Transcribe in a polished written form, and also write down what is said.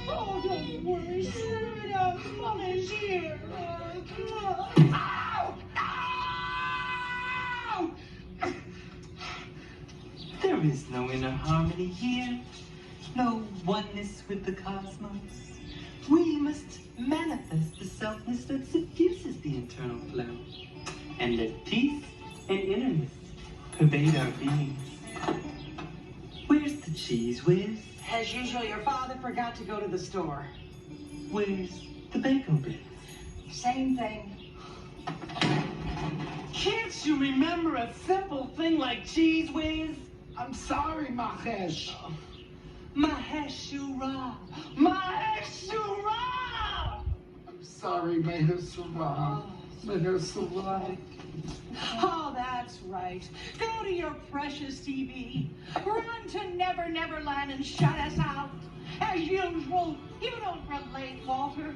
Oh, don't worry, sweetheart. Mommy's here. Ow! Ow! There is no inner harmony here, no oneness with the cosmos. We must manifest the selfness that suffuses the internal flow, and let peace and innerness pervade our beings. Where's the cheese whiz? As usual, your father forgot to go to the store. Where's the bacon bits? Same thing. Can't you remember a simple thing like cheese whiz? I'm sorry, Mahesh. Maheshura! Maheshura! I'm sorry, Meher Surah. Meher Surah. Oh, that's right. Go to your precious TV. Run to Never Never Land and shut us out. As usual, you don't relate, Walter.